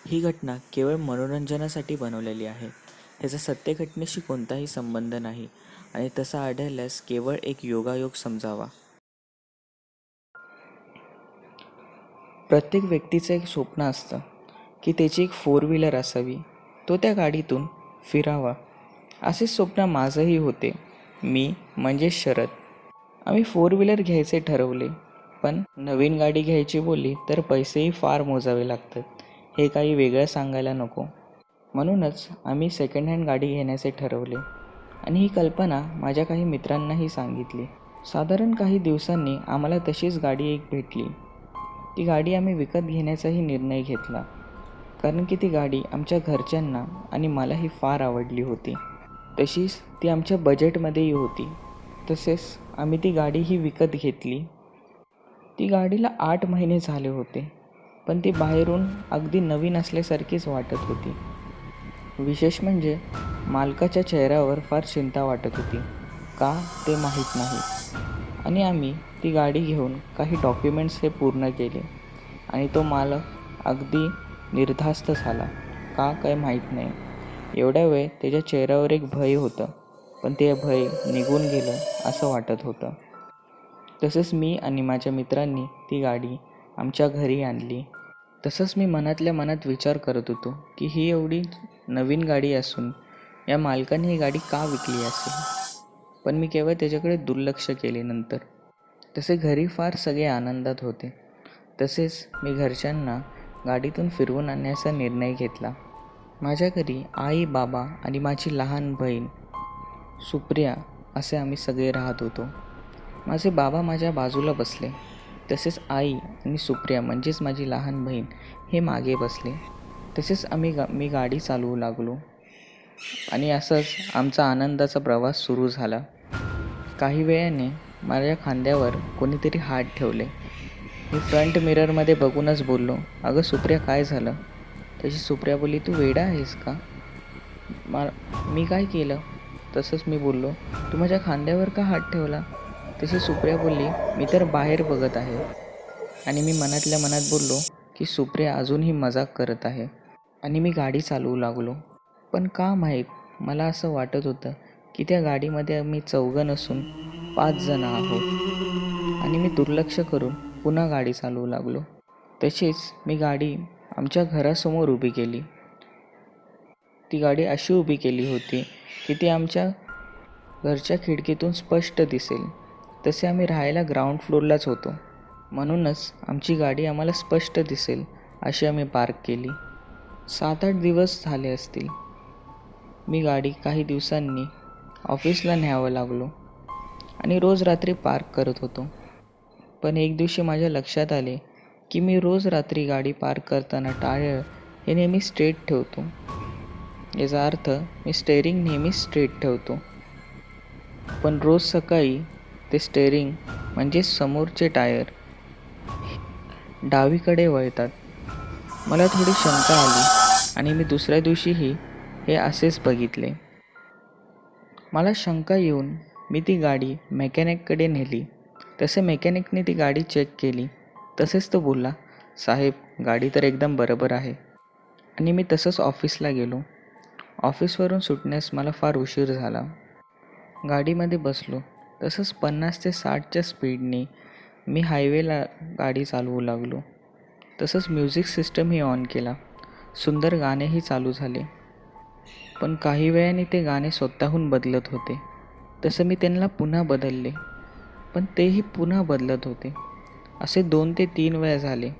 ही घटना केवळ मनोरंजनासाठी बनवलेली आहे. ह्याचा सत्य घटनेशी कोणताही संबंध नाही आणि तसा आढळल्यास केवळ एक योगायोग समजावा. प्रत्येक व्यक्तीचं एक स्वप्न असतं की त्याची एक 4 व्हीलर असावी, तो त्या गाडीतून फिरावा. असेच स्वप्न माझंही होते. मी म्हणजे शरद. आम्ही 4 व्हीलर घ्यायचे ठरवले, पण नवीन गाडी घ्यायची बोलली तर पैसेही फार मोजावे लागतात, हे काही वेगळं सांगायला नको. म्हणूनच आम्ही सेकंड हँड गाडी घेण्याचे ठरवले आणि ही कल्पना माझ्या काही मित्रांनाही सांगितली. साधारण काही दिवसांनी आम्हाला तशीच गाडी एक भेटली. ती गाडी आम्ही विकत घेण्याचाही निर्णय घेतला, कारण की ती गाडी आमच्या घरच्यांना आणि मलाही फार आवडली होती. तशीच ती आमच्या बजेटमध्येही होती. तसेच आम्ही ती गाडीही विकत घेतली. ती गाडीला 8 महिने झाले होते, पण ती बाहेरून अगदी नवीन असल्यासारखीच वाटत होती. विशेष म्हणजे मालकाच्या चेहऱ्यावर फार चिंता वाटत होती, का ते माहीत नाही. आणि आम्ही ती गाडी घेऊन काही डॉक्युमेंट्स हे पूर्ण केले आणि तो मालक अगदी निर्धास्त झाला, का काय माहीत नाही. एवढ्या वेळ त्याच्या चेहऱ्यावर एक भय होतं, पण ते भय निघून गेलं असं वाटत होतं. तसंच मी आणि माझ्या मित्रांनी ती गाडी आमच्या घरी आणली. तसंच मी मनातल्या मनात विचार करत होतो की ही एवढी नवीन गाडी असून या मालकाने ही गाडी का विकली असेल. पण मी केवळ त्याच्याकडे दुर्लक्ष केले नंतर. तसे घरी फार सगळे आनंदात होते. तसेच मी घरच्यांना गाडीतून फिरवून आणण्याचा निर्णय घेतला. माझ्या घरी आई, बाबा आणि माझी लहान बहीण सुप्रिया असे आम्ही सगळे राहत होतो. माझे बाबा माझ्या बाजूला बसले, तसेच आई आणि सुप्रिया म्हणजेच माझी लहान बहीण हे मागे बसले. तसेच मी गाडी चालवू लागलो आणि असंच आमचा आनंदाचा प्रवास सुरू झाला. काही वेळाने माझ्या खांद्यावर कोणीतरी हात ठेवले. मी फ्रंट मिररमध्ये बघूनच बोललो, अगं सुप्रिया, काय झालं? तशी सुप्रिया बोलली, तू वेडा आहेस का? मी काय केलं? तसंच मी बोललो, तू माझ्या खांद्यावर का हात ठेवला? तशी सुप्रिया बोलली, मी तर बाहेर बघत आहे. आणि मी मनातल्या मनात बोललो की सुप्रिया अजूनही मजाक करत आहे आणि मी गाडी चालवू लागलो. पण का माहीत मला असं वाटत होतं की त्या गाडीमध्ये आम्ही 4 नसून 5 जण आहोत आणि मी दुर्लक्ष करून पुन्हा गाडी चालवू लागलो. तशीच मी गाडी आमच्या घरासमोर उभी केली. ती गाडी अशी उभी केली होती की ती आमच्या घरच्या खिडकीतून स्पष्ट दिसेल. तसे आम्ही राहायला ग्राउंड फ्लोअरलाच होतो, म्हणूनच आमची गाडी आम्हाला स्पष्ट दिसेल अशी आम्ही पार्क केली. 7-8 दिवस झाले असतील. मी गाडी काही दिवसांनी ऑफिसला न्यावं लागलो आणि रोज रात्री पार्क करत होतो. पण एक दिवशी माझ्या लक्षात आले की मी रोज रात्री गाडी पार्क करताना टायर हे नेहमी स्ट्रेट ठेवतो. याचा अर्थ मी स्टेअरिंग नेहमी स्ट्रेट ठेवतो, पण रोज सकाळी ते स्टेअरिंग म्हणजेच समोरचे टायर डावीकडे वळतात. मला थोडी शंका आली आणि मी दुसऱ्या दिवशीही हे असेच बघितले. मला शंका येऊन मी ती गाडी मेकॅनिककडे नेली. तसे मेकॅनिकने ती गाडी चेक केली. तसेच तो बोलला, साहेब, गाडी तर एकदम बरोबर आहे. आणि मी तसंच ऑफिसला गेलो. ऑफिसवरून सुटण्यास मला फार उशीर झाला. गाडीमध्ये बसलो. तसंच 50 ते 60च्या स्पीडने मी हायवेला गाडी चालवू लागलो. तसंच म्युझिक सिस्टमही ऑन केला. सुंदर गाणेही चालू झाले. पण काही वेळाने ते गाणे स्वतःहून बदलत होते. तसं मी त्यांना पुन्हा बदलले, पण तेही पुन्हा बदलत होते. असे 2 ते 3 वेळा झाले.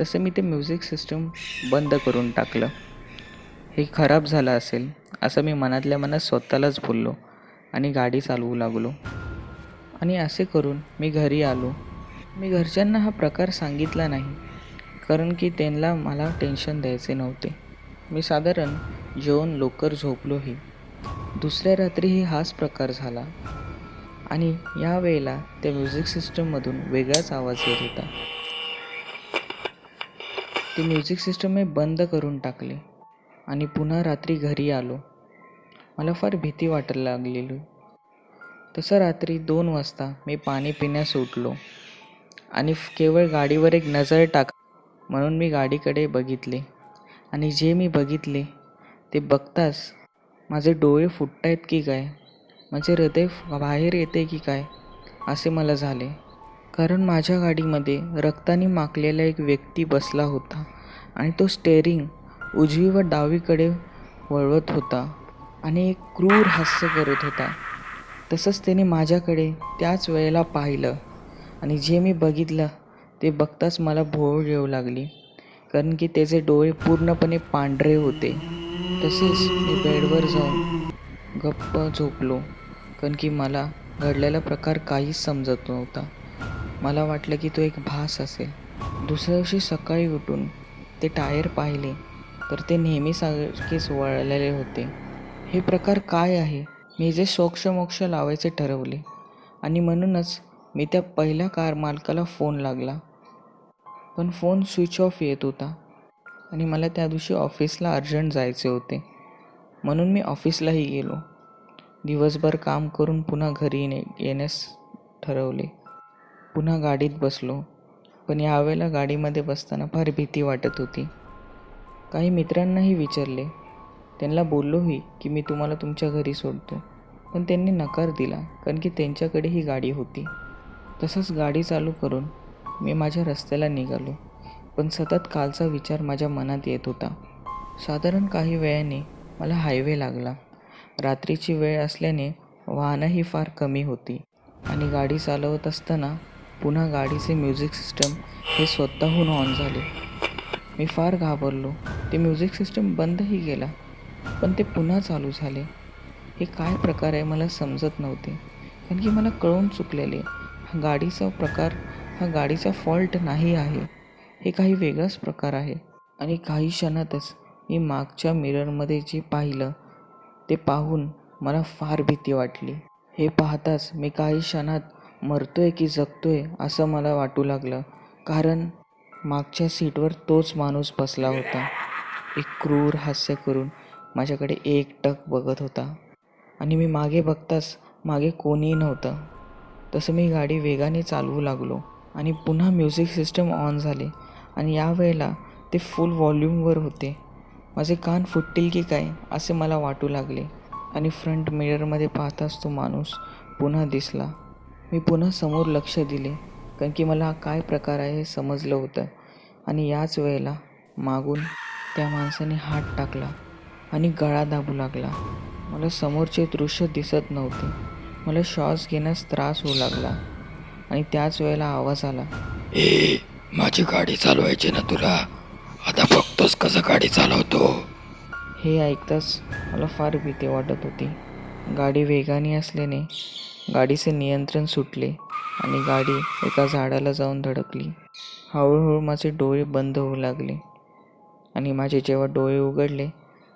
तसं मी ते म्युझिक सिस्टम बंद करून टाकलं. हे खराब झालं असेल असं मी मनातल्या मनात स्वतःलाच बोललो आणि गाडी चालवू लागलो. आणि असे करून मी घरी आलो. मी घरच्यांना हा प्रकार सांगितला नाही, कारण की त्यांना मला टेन्शन द्यायचे नव्हते. मी साधारण जेवून लवकर झोपलोही. दुसऱ्या रात्रीही हाच प्रकार झाला आणि यावेळेला त्या म्युझिक सिस्टममधून वेगळाच आवाज येत होता. ती म्युझिक सिस्टम मी बंद करून टाकले आणि पुन्हा रात्री घरी आलो. मला फार भीती वाटायला लागलेली. तसं रात्री 2 वाजता मी पाणी पिण्यास उठलो आणि केवळ गाडीवर एक नजर टाक म्हणून मी गाडीकडे बघितले आणि जे मी बघितले ते बघताच माझे डोळे फुटतायत की काय, माझे हृदय बाहेर येते की काय असे मला झाले. कारण माझ्या गाडीमध्ये रक्ताने माखलेला एक व्यक्ती बसला होता आणि तो स्टेअरिंग उजवी व डावीकडे वळवत होता आणि एक क्रूर हास्य करत होता. तसंच त्याने माझ्याकडे त्याच वेळेला पाहिलं आणि जे मी बघितलं ते बघताच मला भोळ येऊ लागली. कारण की त्याचे डोळे पूर्णपणे पांढरे होते. तसेच मी बेडवर जाऊन गप्प झोपलो. कारण की मला घडलेला प्रकार काहीच समजत नव्हता. मला वाटलं की तो एक भास असेल. दुसऱ्या दिवशी सकाळी उठून ते टायर पाहिले तर ते नेहमीसारखेच वळलेले होते. हे प्रकार काय आहे? मी जे सोक्षमोक्ष लावायचे ठरवले आणि म्हणूनच मी त्या पहिल्या कार मालकाला फोन लागला. पण फोन स्विच ऑफ येत होता आणि मला त्या दिवशी ऑफिसला अर्जंट जायचे होते. म्हणून मी ऑफिसलाही गेलो. दिवसभर काम करून पुन्हा घरी येण्यास ठरवले. पुन्हा गाडीत बसलो. पण यावेळेला गाडीमध्ये बसताना फार भीती वाटत होती. काही मित्रांनाही विचारले. त्यांना बोललोही की मी तुम्हाला तुमच्या घरी सोडतो. पण त्यांनी नकार दिला कारण की त्यांच्याकडेही गाडी होती. तसंच गाडी चालू करून मी माझ्या रस्त्याला निघालो. पण सतत कालचा विचार माझ्या मनात येत होता. साधारण काही वेळाने मला हायवे लागला. रात्रीची वेळ असल्याने वाहनंही फार कमी होती आणि गाडी चालवत असताना पुन्हा गाडीचे म्युझिक सिस्टम हे स्वतःहून ऑन झाले. मी फार घाबरलो. ते म्युझिक सिस्टम बंदही केला पण ते पुन्हा चालू झाले. हे काय प्रकार आहे मला समजत नव्हते. कारण की मला कळून चुकलेले हा गाडीचा प्रकार हा गाडीचा फॉल्ट नाही आहे. हे काही वेगळाच प्रकार आहे. आणि काही क्षणातच मी मागच्या मिररमध्ये जे पाहिलं ते पाहून मला फार भीती वाटली. हे पाहताच मी काही क्षणात मरतोय की जगतोय असं मला वाटू लागलं. कारण मागच्या सीटवर तोच माणूस बसला होता. एक क्रूर हास्य करून माझ्याकडे एकटक बघत होता आणि मी मागे बघताच मागे कोणीही नव्हतं. तसं मी गाडी वेगाने चालवू लागलो आणि पुन्हा म्युझिक सिस्टम ऑन झाले आणि यावेळेला ते फुल व्हॉल्यूमवर होते. माझे कान फुटतील की काय असे मला वाटू लागले आणि फ्रंट मिररमध्ये पाहताच तो माणूस पुन्हा दिसला. मी पुन्हा समोर लक्ष दिले कारण की मला काय प्रकार आहे हे समजलं होतं. आणि याच वेळेला मागून त्या माणसाने हात टाकला आणि गळा दाबू लागला. मला समोरचे दृश्य दिसत नव्हते. मला श्वास घेण्यास त्रास होऊ लागला आणि त्याच वेळेला आवाज आला, ए, माझी गाडी चालवायची ना तुला? आता बघतोस कसं गाडी चालवतो? हे ऐकताच मला फार भीती वाटत होती. गाडी वेगाने असल्याने गाडीचे नियंत्रण सुटले आणि गाडी एका झाडाला जाऊन धडकली. हळूहळू माझे डोळे बंद होऊ लागले आणि माझे जेव्हा डोळे उघडले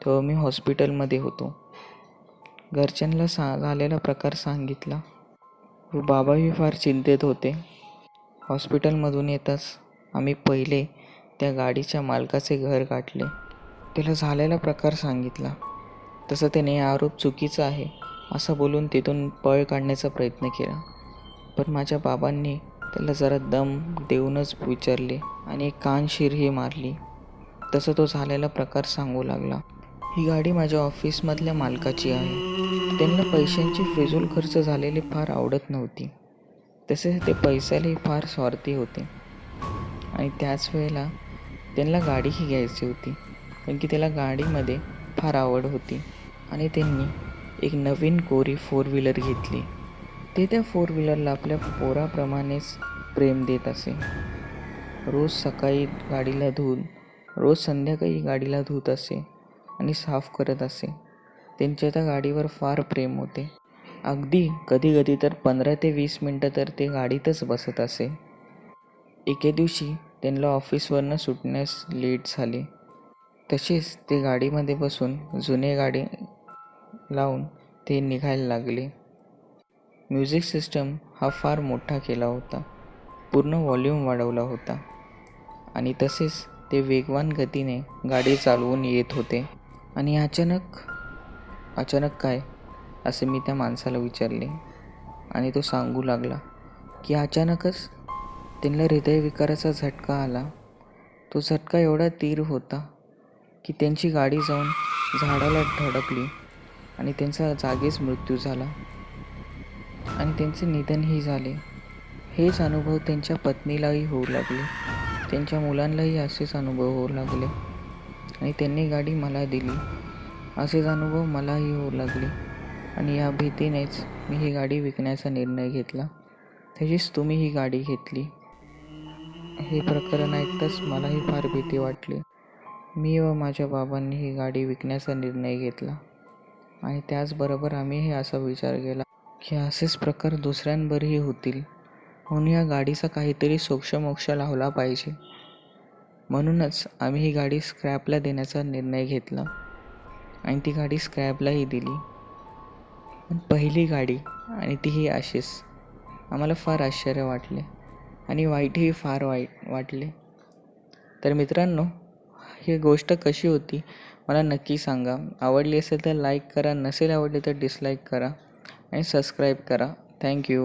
तेव्हा मी हॉस्पिटलमध्ये होतो. घरच्यांना झालेला प्रकार सांगितला व बाबाही फार चिंतेत होते. हॉस्पिटलमधून येताच आम्ही पहिले त्या गाडीच्या मालकाचे घर गाठले. त्याला झालेला प्रकार सांगितला. तसं त्याने आरोप चुकीचा आहे असं बोलून तिथून पळ काढण्याचा प्रयत्न केला. पण माझ्या बाबांनी त्याला जरा दम देऊनच विचारले आणि एक कानशीरही मारली. तसं तो झालेला प्रकार सांगू लागला. ही गाडी माझ्या ऑफिसमधल्या मालकाची आहे. त्यांना पैशांची फिजूल खर्च झालेली फार आवडत नव्हती. तसेच ते पैशालाही फार स्वार्थी होते आणि त्याच वेळेला त्यांना गाडीही घ्यायची होती कारण की त्याला गाडीमध्ये फार आवड होती आणि त्यांनी एक नवीन कोरी 4 व्हीलर घेतली. ते त्या 4 व्हीलरला आपल्या पोराप्रमाणेच प्रेम देत असे. रोज सकाळी गाडीला धुवून रोज संध्याकाळी गाडीला धुत असे आणि साफ करत असे. त्यांच्या त्या गाडीवर फार प्रेम होते. अगदी कधी कधी तर 15 ते 20 मिनटं तर ते गाडीतच बसत असे. एके दिवशी त्यांना ऑफिसवरनं सुटण्यास लेट झाले. तसेच ते गाडीमध्ये बसून जुने गाडी लावून ते निघायला लागले. म्युझिक सिस्टम हा फार मोठा केला होता. पूर्ण व्हॉल्यूम वाढवला होता आणि तसेच ते वेगवान गतीने गाडी चालवून येत होते. आणि अचानक काय असे मी त्या माणसाला विचारले आणि तो सांगू लागला की अचानकच त्यांना हृदयविकाराचा झटका आला. तो झटका एवढा तीव्र होता की त्यांची गाडी जाऊन झाडाला धडकली आणि त्यांचा जागीच मृत्यू झाला आणि त्यांचे निधनही झाले. हेच अनुभव त्यांच्या पत्नीलाही होऊ लागले. त्यांच्या मुलांनाही असेच अनुभव होऊ लागले आणि त्यांनी गाडी मला दिली. असेच अनुभव मलाही होऊ लागले आणि या भीतीनेच मी ही गाडी विकण्याचा निर्णय घेतला. तशीच तुम्ही ही गाडी घेतली. हे प्रकरण ऐकताच मलाही फार भीती वाटली. मी व माझ्या बाबांनी ही गाडी विकण्याचा निर्णय घेतला आणि त्याचबरोबर आम्हीही असा विचार केला की असेच प्रकार दुसऱ्यांवरही होतील, म्हणून या गाडीचा काहीतरी सोक्षमोक्ष लावला पाहिजे. म्हणूनच आम्ही ही गाडी स्क्रॅपला देण्याचा निर्णय घेतला आणि ती गाडी स्क्रॅपलाही दिली. पण पहिली गाडी आणि तीही अशीच. आम्हाला फार आश्चर्य वाटले आणि वाईटही फार वाटले. तर मित्रांनो, ही गोष्ट कशी होती मला नक्की सांगा. आवडली असेल तर लाईक करा, नसेल आवडली तर डिसलाईक करा आणि सबस्क्राईब करा. थँक्यू.